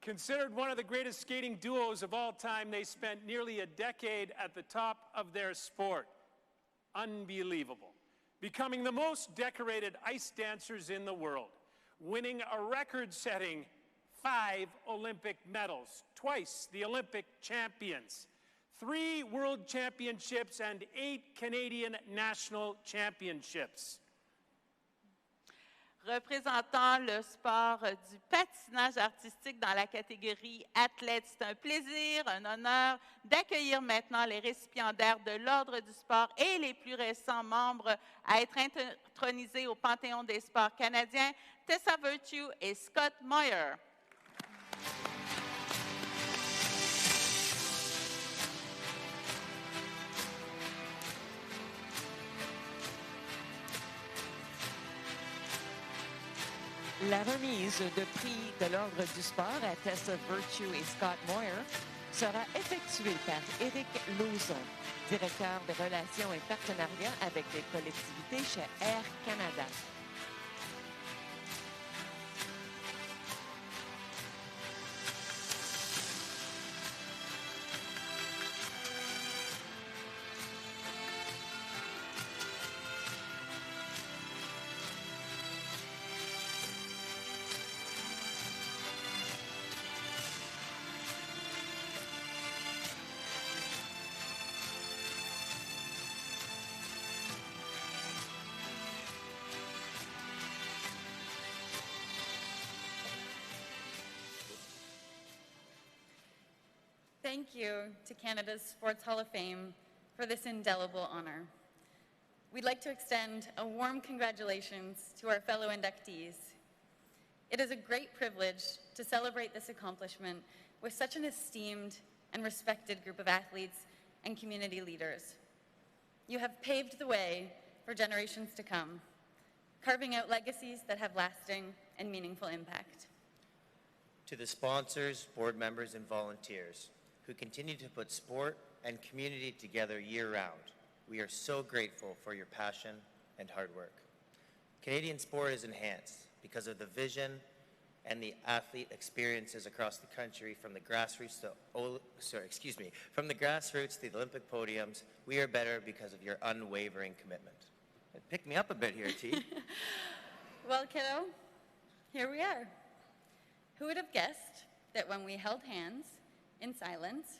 Considered one of the greatest skating duos of all time, they spent nearly a decade at the top of their sport. Unbelievable. Becoming the most decorated ice dancers in the world, winning a record-setting 5 Olympic medals, twice the Olympic champions, 3 world championships, and 8 Canadian national championships. Représentant le sport du patinage artistique dans la catégorie athlète, c'est un plaisir, un honneur d'accueillir maintenant les récipiendaires de l'Ordre du sport et les plus récents membres à être intronisés au Panthéon des sports canadiens, Tessa Virtue et Scott Moir. La remise de prix de l'Ordre du sport à Tessa Virtue et Scott Moir sera effectuée par Éric Lauzon, directeur des relations et partenariats avec les collectivités chez Air Canada. Thank you to Canada's Sports Hall of Fame for this indelible honor. We'd like to extend a warm congratulations to our fellow inductees. It is a great privilege to celebrate this accomplishment with such an esteemed and respected group of athletes and community leaders. You have paved the way for generations to come, carving out legacies that have lasting and meaningful impact. To the sponsors, board members, and volunteers who continue to put sport and community together year-round, we are so grateful for your passion and hard work. Canadian sport is enhanced because of the vision and the athlete experiences across the country, from the grassroots to from the grassroots to the Olympic podiums. We are better because of your unwavering commitment. Pick me up a bit here, T. Well, kiddo, here we are. Who would have guessed that when we held hands in silence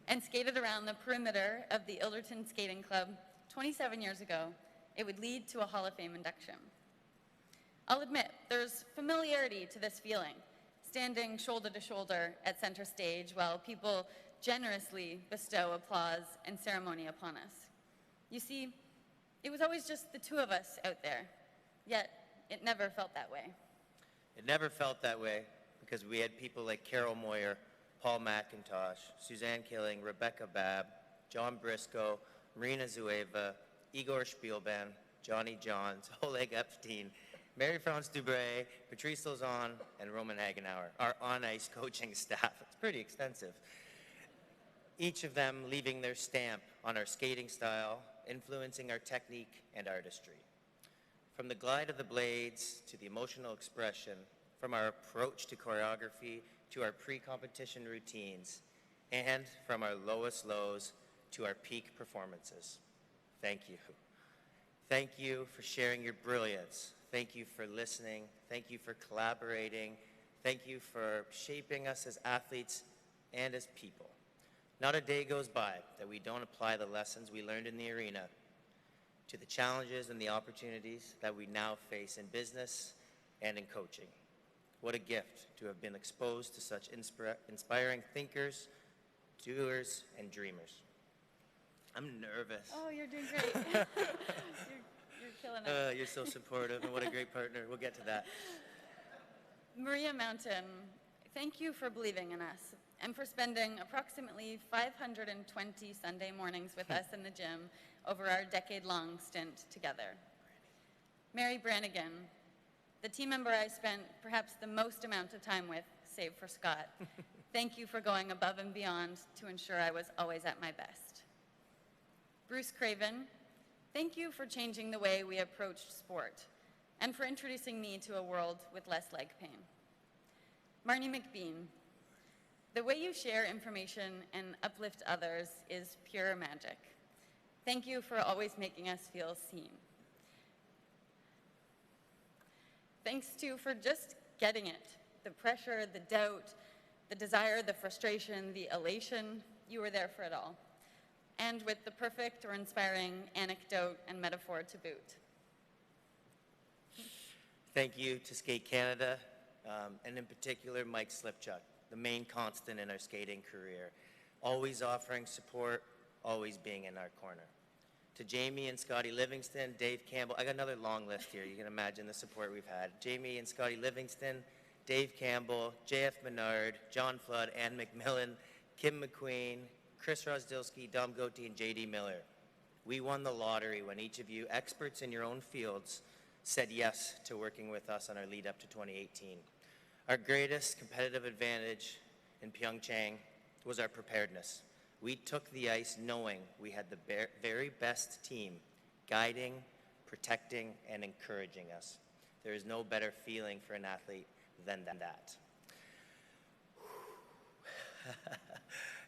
and skated around the perimeter of the Ilderton Skating Club 27 years ago, it would lead to a Hall of Fame induction? I'll admit, there's familiarity to this feeling, standing shoulder to shoulder at center stage while people generously bestow applause and ceremony upon us. You see, it was always just the two of us out there, yet it never felt that way. It never felt that way because we had people like Carol Moir, Paul McIntosh, Suzanne Killing, Rebecca Babb, John Briscoe, Marina Zueva, Igor Spielban, Johnny Johns, Oleg Epstein, Mary-France Dubray, Patrice Lauzon, and Roman Hagenauer, our on-ice coaching staff. It's pretty extensive. Each of them leaving their stamp on our skating style, influencing our technique and artistry. From the glide of the blades to the emotional expression, from our approach to choreography to our pre-competition routines, and from our lowest lows to our peak performances. Thank you. Thank you for sharing your brilliance. Thank you for listening. Thank you for collaborating. Thank you for shaping us as athletes and as people. Not a day goes by that we don't apply the lessons we learned in the arena to the challenges and the opportunities that we now face in business and in coaching. What a gift to have been exposed to such inspiring thinkers, doers, and dreamers. I'm nervous. Oh, you're doing great. you're killing it. You're so supportive, and what a great partner. We'll get to that. Maria Mountain, thank you for believing in us and for spending approximately 520 Sunday mornings with us in the gym over our decade-long stint together. Mary Brannigan, the team member I spent perhaps the most amount of time with, save for Scott. Thank you for going above and beyond to ensure I was always at my best. Bruce Craven, thank you for changing the way we approached sport and for introducing me to a world with less leg pain. Marnie McBean, The way you share information and uplift others is pure magic. Thank you for always making us feel seen. Thanks too for just getting it. The pressure, the doubt, the desire, the frustration, the elation, you were there for it all. And with the perfect or inspiring anecdote and metaphor to boot. Thank you to Skate Canada, and in particular Mike Slipchuk, the main constant in our skating career, always offering support, always being in our corner. To Jamie and Scotty Livingston, Dave Campbell, I got another long list here, you can imagine the support we've had. Jamie and Scotty Livingston, Dave Campbell, JF Menard, John Flood, Ann McMillan, Kim McQueen, Chris Rosdilski, Dom Gotti, and JD Miller. We won the lottery when each of you, experts in your own fields, said yes to working with us on our lead up to 2018. Our greatest competitive advantage in Pyeongchang was our preparedness. We took the ice knowing we had the very best team guiding, protecting, and encouraging us. There is no better feeling for an athlete than that.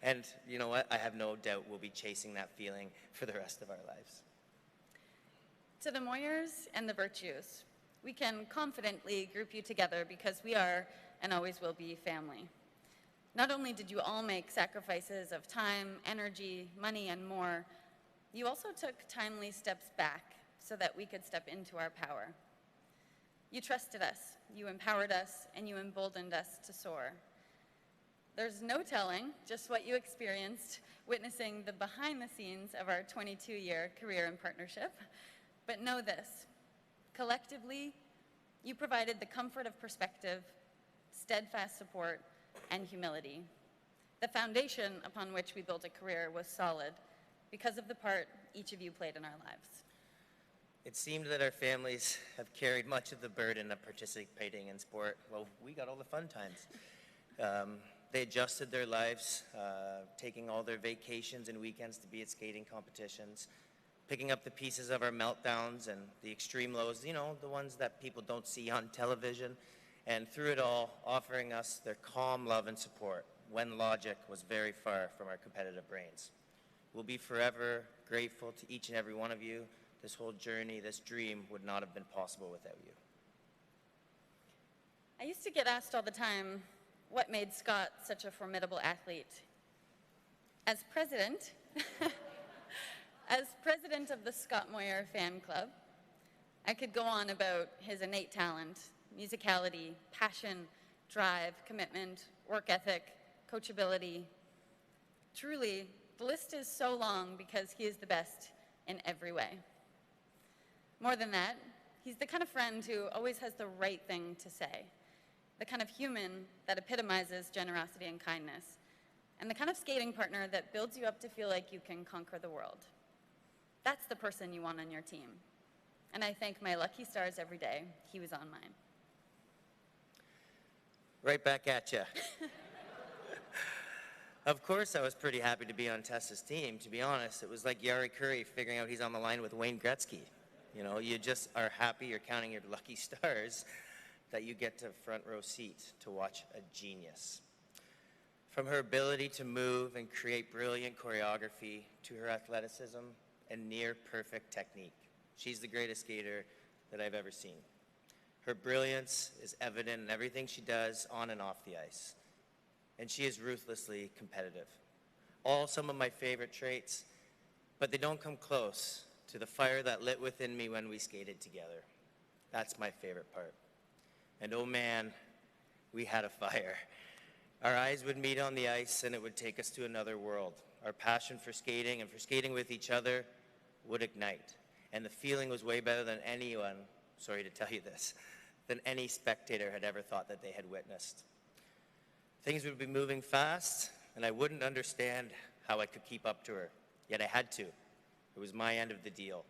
And you know what? I have no doubt we'll be chasing that feeling for the rest of our lives. To the Moyers and the Virtues, we can confidently group you together because we are and always will be family. Not only did you all make sacrifices of time, energy, money, and more, you also took timely steps back so that we could step into our power. You trusted us, you empowered us, and you emboldened us to soar. There's no telling just what you experienced witnessing the behind the scenes of our 22-year career and partnership, but know this, collectively, you provided the comfort of perspective, steadfast support, and humility. The foundation upon which we built a career was solid because of the part each of you played in our lives. It seemed that our families have carried much of the burden of participating in sport. Well, we got all the fun times. They adjusted their lives, taking all their vacations and weekends to be at skating competitions, picking up the pieces of our meltdowns and the extreme lows, you know, the ones that people don't see on television, and through it all, offering us their calm love and support when logic was very far from our competitive brains. We'll be forever grateful to each and every one of you. This whole journey, this dream would not have been possible without you. I used to get asked all the time, what made Scott such a formidable athlete? As president, of the Scott Moir fan club, I could go on about his innate talent, musicality, passion, drive, commitment, work ethic, coachability. Truly, the list is so long because he is the best in every way. More than that, he's the kind of friend who always has the right thing to say, the kind of human that epitomizes generosity and kindness, and the kind of skating partner that builds you up to feel like you can conquer the world. That's the person you want on your team. And I thank my lucky stars every day. He was on mine. Right back at you. Of course, I was pretty happy to be on Tessa's team. To be honest, it was like Yari Curry figuring out he's on the line with Wayne Gretzky. You know, you just are happy, you're counting your lucky stars that you get to front row seat to watch a genius. From her ability to move and create brilliant choreography to her athleticism and near perfect technique, she's the greatest skater that I've ever seen. Her brilliance is evident in everything she does on and off the ice, and she is ruthlessly competitive. All some of my favorite traits, but they don't come close to the fire that lit within me when we skated together. That's my favorite part. And oh man, we had a fire. Our eyes would meet on the ice and it would take us to another world. Our passion for skating and for skating with each other would ignite. And the feeling was way better than anyone, sorry to tell you this, than any spectator had ever thought that they had witnessed. Things would be moving fast and I wouldn't understand how I could keep up to her, yet I had to. It was my end of the deal.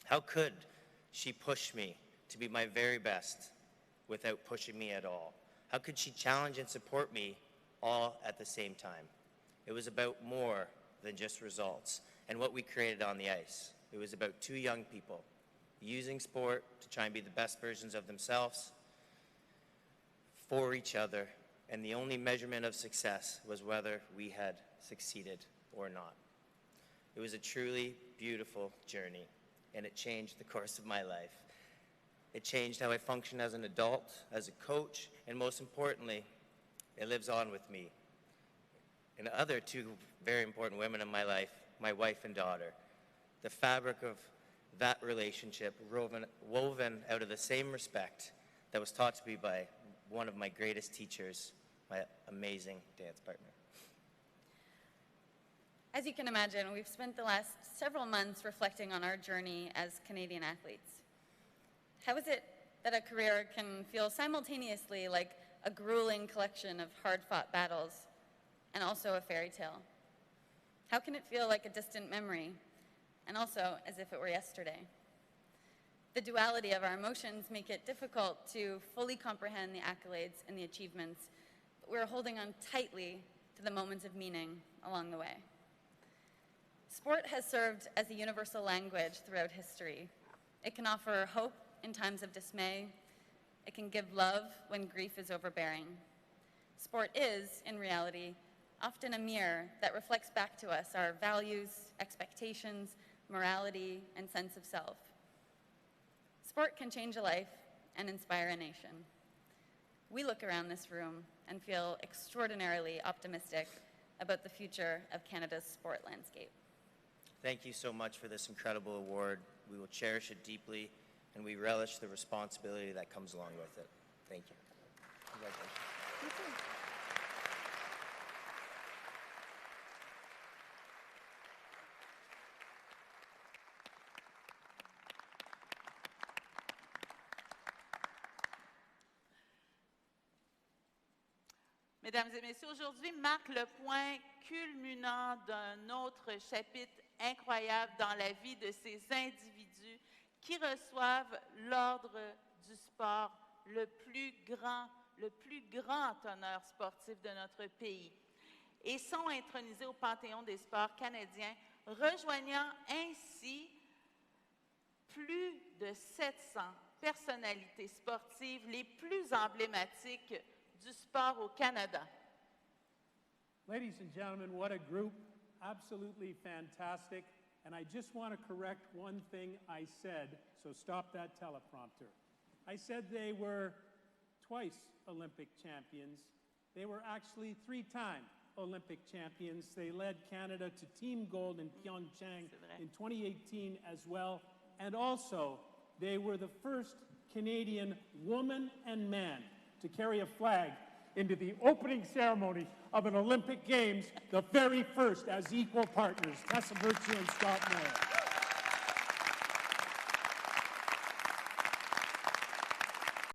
How could she push me to be my very best without pushing me at all? How could she challenge and support me all at the same time? It was about more than just results and what we created on the ice. It was about two young people using sport to try and be the best versions of themselves for each other and the only measurement of success was whether we had succeeded or not. It was a truly beautiful journey, and it changed the course of my life. It changed how I function as an adult, as a coach, and most importantly, it lives on with me. And other two very important women in my life, my wife and daughter. The fabric of that relationship woven out of the same respect that was taught to me by one of my greatest teachers, my amazing dance partner. As you can imagine, we've spent the last several months reflecting on our journey as Canadian athletes. How is it that a career can feel simultaneously like a grueling collection of hard-fought battles and also a fairy tale? How can it feel like a distant memory and also as if it were yesterday? The duality of our emotions make it difficult to fully comprehend the accolades and the achievements, but we're holding on tightly to the moments of meaning along the way. Sport has served as a universal language throughout history. It can offer hope in times of dismay. It can give love when grief is overbearing. Sport is, in reality, often a mirror that reflects back to us our values, expectations, morality, and sense of self. Sport can change a life and inspire a nation. We look around this room and feel extraordinarily optimistic about the future of Canada's sport landscape. Thank you so much for this incredible award. We will cherish it deeply, and we relish the responsibility that comes along with it. Thank you. Congratulations. Thank you. Mesdames et messieurs, aujourd'hui marque le point culminant d'un autre chapitre incroyable dans la vie de ces individus qui reçoivent l'ordre du sport, le plus grand honneur sportif de notre pays, et sont intronisés au Panthéon des sports canadiens, rejoignant ainsi plus de 700 personnalités sportives les plus emblématiques du sport au Canada. Ladies and gentlemen, what a group. Absolutely fantastic. And I just want to correct one thing I said, so stop that teleprompter. I said they were twice Olympic champions. They were actually 3-time Olympic champions. They led Canada to team gold in Pyeongchang in 2018 as well. And also, they were the first Canadian woman and man to carry a flag into the opening ceremony of an Olympic Games, the very first as equal partners, Tessa and Scott Moir.